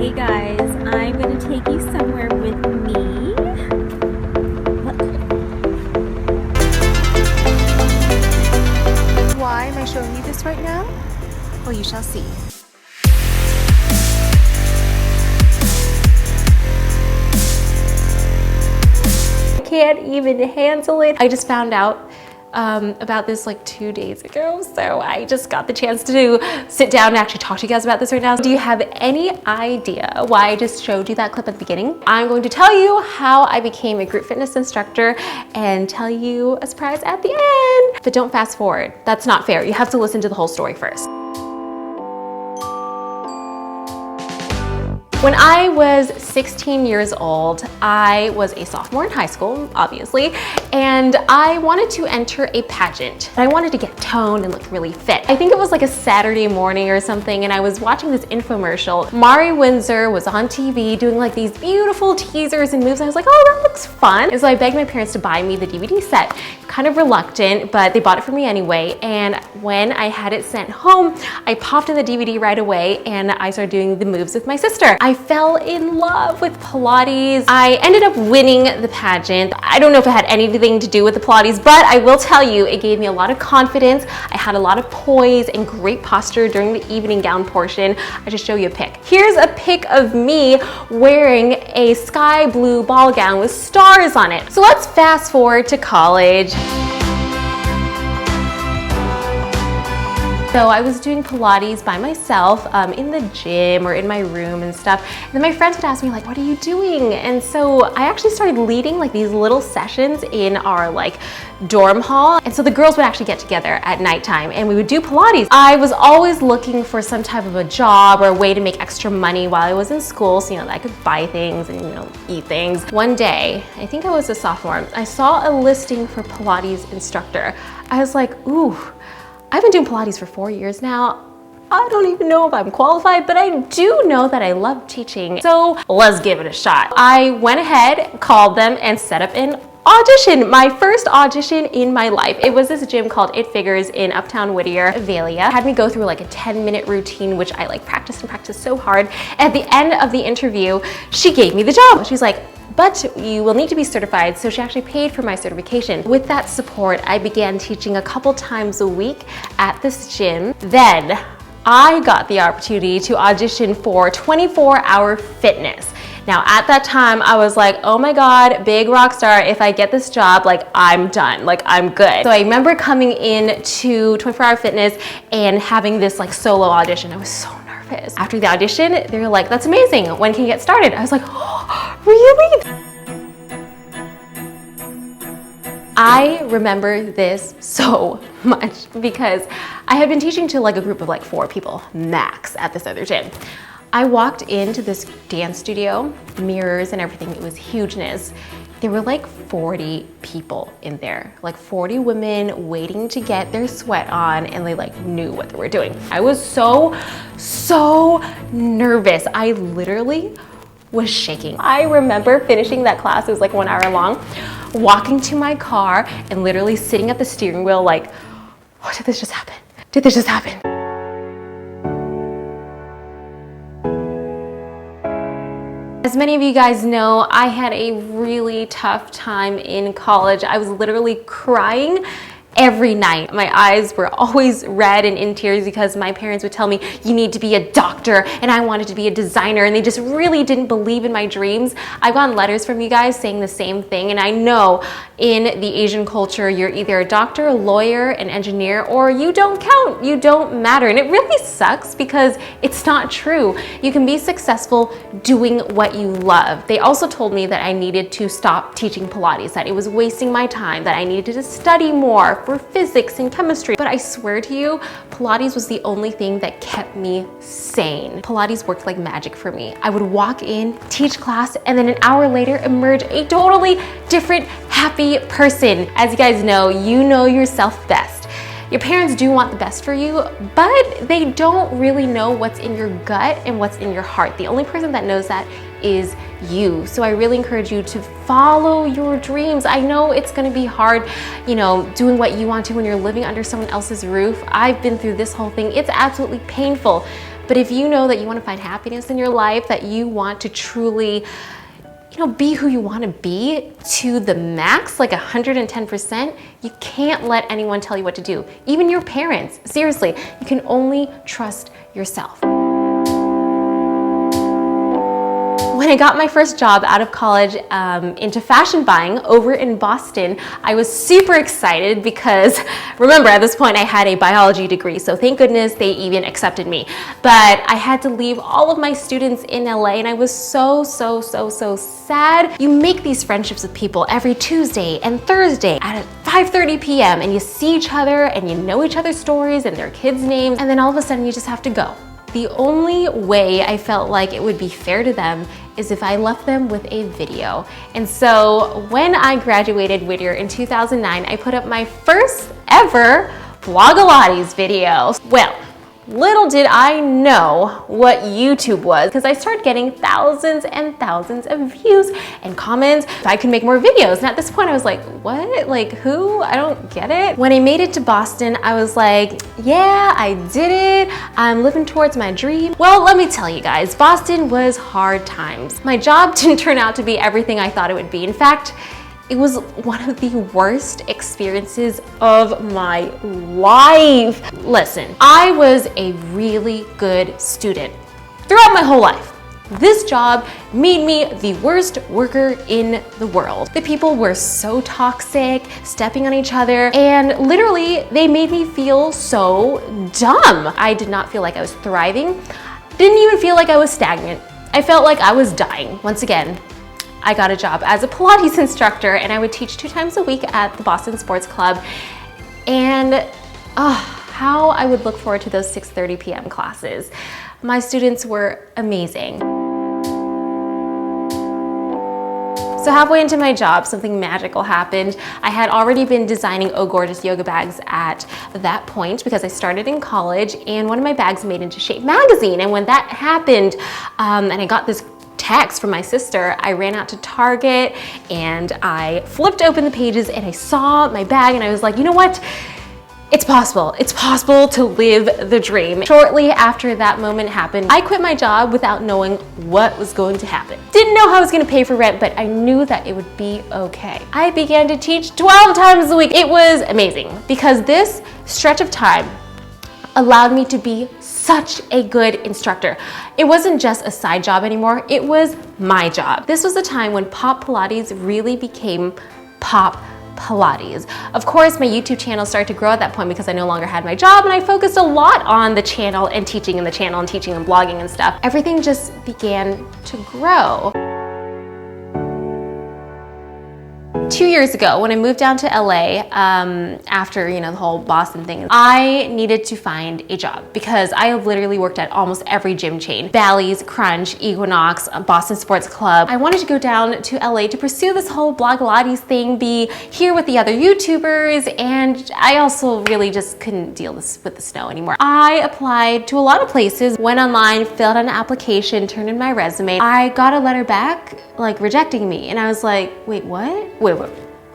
Hey guys, I'm gonna take you somewhere with me. Why am I showing you this right now? Well, you shall see. I can't even handle it. I just found out about this like 2 days ago, so I just got the chance to sit down and actually talk to you guys about this right now. Do you have any idea why I just showed you that clip at the beginning? I'm going to tell you how I became a group fitness instructor and tell you a surprise at the end. But don't fast forward. That's not fair. You have to listen to the whole story first. When I was 16 years old, I was a sophomore in high school, obviously, and I wanted to enter a pageant. I wanted to get toned and look really fit. I think it was like a Saturday morning or something, and I was watching this infomercial. Mari Windsor was on TV doing like these beautiful teasers and moves, and I was like, oh, that looks fun. And so I begged my parents to buy me the DVD set. Kind of reluctant, but they bought it for me anyway, and when I had it sent home, I popped in the DVD right away, and I started doing the moves with my sister. I fell in love with Pilates. I ended up winning the pageant. I don't know if it had anything to do with the Pilates, but I will tell you, it gave me a lot of confidence. I had a lot of poise and great posture during the evening gown portion. I just show you a pic. Here's a pic of me wearing a sky blue ball gown with stars on it. So let's fast forward to college. So I was doing Pilates by myself in the gym or in my room and stuff. And then my friends would ask me like, what are you doing? And so I actually started leading like these little sessions in our like dorm hall. And so the girls would actually get together at nighttime and we would do Pilates. I was always looking for some type of a job or a way to make extra money while I was in school, so that I could buy things and eat things. One day, I think I was a sophomore, I saw a listing for Pilates instructor. I was like, ooh, I've been doing Pilates for 4 years now. I don't even know if I'm qualified, but I do know that I love teaching. So let's give it a shot. I went ahead, called them, and set up an audition. My first audition in my life. It was this gym called It Figures in Uptown Whittier, Avalia. Had me go through like a 10-minute routine, which I like practiced and practiced so hard. At the end of the interview, she gave me the job. She's like, but you will need to be certified, so she actually paid for my certification. With that support, I began teaching a couple times a week at this gym. Then I got the opportunity to audition for 24-hour fitness. Now at that time, I was like, oh my God, big rock star, if I get this job, like I'm done, like I'm good. So I remember coming in to 24-hour fitness and having this like solo audition. I was so nervous. After the audition, they were like, that's amazing, when can you get started? I was like, oh, really? I remember this so much because I had been teaching to like a group of like 4 people max at this other gym. I walked into this dance studio, mirrors and everything, it was hugeness. There were like 40 people in there, like 40 women waiting to get their sweat on, and they like knew what they were doing. I was so nervous. I literally was shaking. I remember finishing that class, it was like 1 hour long, walking to my car and literally sitting at the steering wheel like, oh, did this just happen? Did this just happen? As many of you guys know, I had a really tough time in college. I was literally crying every night. My eyes were always red and in tears because my parents would tell me, you need to be a doctor, and I wanted to be a designer, and they just really didn't believe in my dreams. I've gotten letters from you guys saying the same thing, and I know in the Asian culture, you're either a doctor, a lawyer, an engineer, or you don't count, you don't matter. And it really sucks because it's not true. You can be successful doing what you love. They also told me that I needed to stop teaching Pilates, that it was wasting my time, that I needed to study more for physics and chemistry. But I swear to you, Pilates was the only thing that kept me sane. Pilates worked like magic for me. I would walk in, teach class, and then an hour later emerge a totally different, happy person. As you guys know yourself best. Your parents do want the best for you, but they don't really know what's in your gut and what's in your heart. The only person that knows that is you. So I really encourage you to follow your dreams. I know it's gonna be hard, doing what you want to when you're living under someone else's roof. I've been through this whole thing. It's absolutely painful. But if you know that you want to find happiness in your life, that you want to truly, be who you want to be to the max, like 110%, you can't let anyone tell you what to do. Even your parents. Seriously, you can only trust yourself. When I got my first job out of college into fashion buying over in Boston, I was super excited because, remember, at this point I had a biology degree, so thank goodness they even accepted me. But I had to leave all of my students in LA, and I was so sad. You make these friendships with people every Tuesday and Thursday at 5:30 p.m. and you see each other and you know each other's stories and their kids' names, and then all of a sudden you just have to go. The only way I felt like it would be fair to them is if I left them with a video. And so when I graduated Whittier in 2009, I put up my first ever Blogilates video. Well, little did I know what YouTube was, because I started getting thousands and thousands of views and comments. I could make more videos. And at this point I was like, what? Like who? I don't get it. When I made it to Boston, I was like, yeah, I did it. I'm living towards my dream. Well, let me tell you guys, Boston was hard times. My job didn't turn out to be everything I thought it would be. In fact, it was one of the worst experiences of my life. Listen, I was a really good student throughout my whole life. This job made me the worst worker in the world. The people were so toxic, stepping on each other, and literally they made me feel so dumb. I did not feel like I was thriving. Didn't even feel like I was stagnant. I felt like I was dying. Once again, I got a job as a Pilates instructor, and I would teach 2 times a week at the Boston Sports Club. And how I would look forward to those 6:30 p.m. classes. My students were amazing. So halfway into my job, something magical happened. I had already been designing oGorgeous yoga bags at that point because I started in college, and one of my bags made into Shape magazine. And when that happened, and I got this text from my sister, I ran out to Target and I flipped open the pages and I saw my bag and I was like, you know what? It's possible. It's possible to live the dream. Shortly after that moment happened, I quit my job without knowing what was going to happen. Didn't know how I was going to pay for rent, but I knew that it would be okay. I began to teach 12 times a week. It was amazing because this stretch of time allowed me to be such a good instructor. It wasn't just a side job anymore, it was my job. This was a time when Pop Pilates really became Pop Pilates. Of course, my YouTube channel started to grow at that point because I no longer had my job, and I focused a lot on the channel and teaching in the channel and teaching and blogging and stuff. Everything just began to grow. 2 years ago, when I moved down to LA, after the whole Boston thing, I needed to find a job because I have literally worked at almost every gym chain. Bally's, Crunch, Equinox, Boston Sports Club. I wanted to go down to LA to pursue this whole Blogilates thing, be here with the other YouTubers, and I also really just couldn't deal with the snow anymore. I applied to a lot of places, went online, filled out an application, turned in my resume. I got a letter back, like rejecting me, and I was like, wait, what? Wait,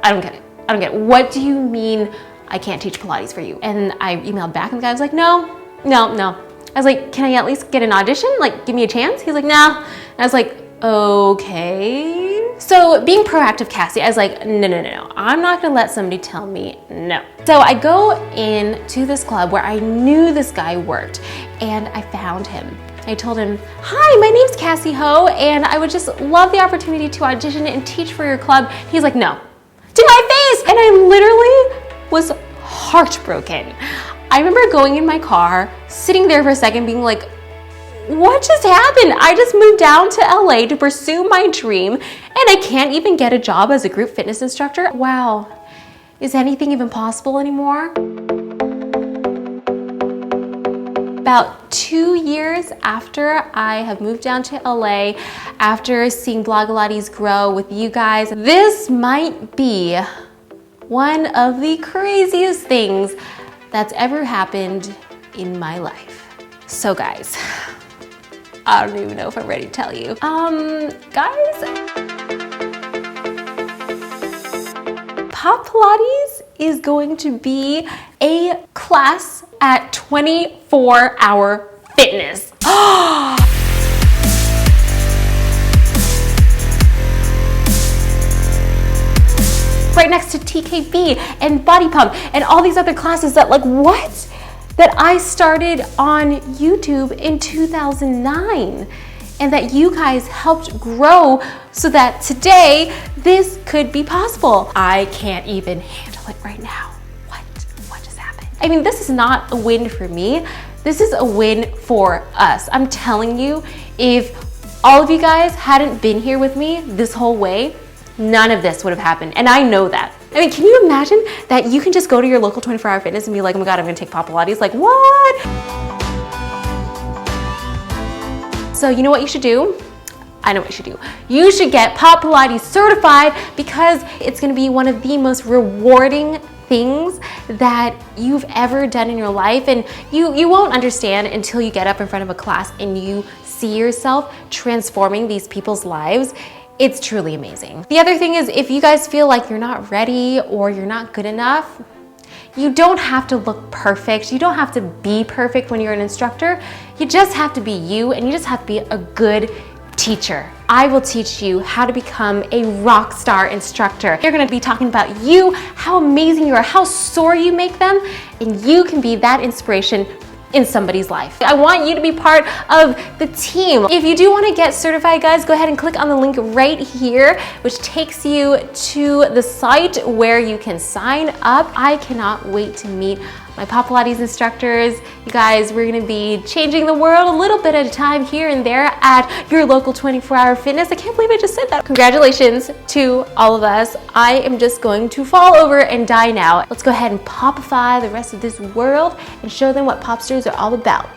I don't get it. I don't get it. What do you mean I can't teach Pilates for you? And I emailed back and the guy was like, no. I was like, can I at least get an audition? Like, give me a chance? He's like, no. And I was like, okay. So being proactive, Cassie, I was like, no. I'm not gonna let somebody tell me no. So I go into this club where I knew this guy worked, and I found him. I told him, hi, my name's Cassey Ho, and I would just love the opportunity to audition and teach for your club. He's like, no, to my face. And I literally was heartbroken. I remember going in my car, sitting there for a second being like, what just happened? I just moved down to LA to pursue my dream, and I can't even get a job as a group fitness instructor. Wow, is anything even possible anymore? About 2 years after I have moved down to LA, after seeing Blogilates grow with you guys, this might be one of the craziest things that's ever happened in my life. So guys, I don't even know if I'm ready to tell you. Guys, Pop Pilates is going to be a class at 24-hour fitness. Right next to TKB and Body Pump and all these other classes that like, what? That I started on YouTube in 2009 and that you guys helped grow so that today this could be possible. I can't even handle it right now. What just happened? I mean, this is not a win for me. This is a win for us. I'm telling you, if all of you guys hadn't been here with me this whole way, none of this would have happened, and I know that. I mean, can you imagine that you can just go to your local 24-hour fitness and be like, oh my God, I'm gonna take Pilates? Like, what? So you know what you should do? I know what you should do. You should get Pilates certified because it's gonna be one of the most rewarding things that you've ever done in your life, and you won't understand until you get up in front of a class and you see yourself transforming these people's lives. It's truly amazing. The other thing is, if you guys feel like you're not ready or you're not good enough, you don't have to look perfect. You don't have to be perfect when you're an instructor. You just have to be you, and you just have to be a good teacher. I will teach you how to become a rock star instructor. You're gonna be talking about you, how amazing you are, how sore you make them, and you can be that inspiration in somebody's life. I want you to be part of the team. If you do want to get certified, guys, go ahead and click on the link right here, which takes you to the site where you can sign up. I cannot wait to meet my Pilates instructors. You guys, we're gonna be changing the world a little bit at a time here and there at your local 24-hour fitness. I can't believe I just said that. Congratulations to all of us. I am just going to fall over and die now. Let's go ahead and popify the rest of this world and show them what popsters are all about.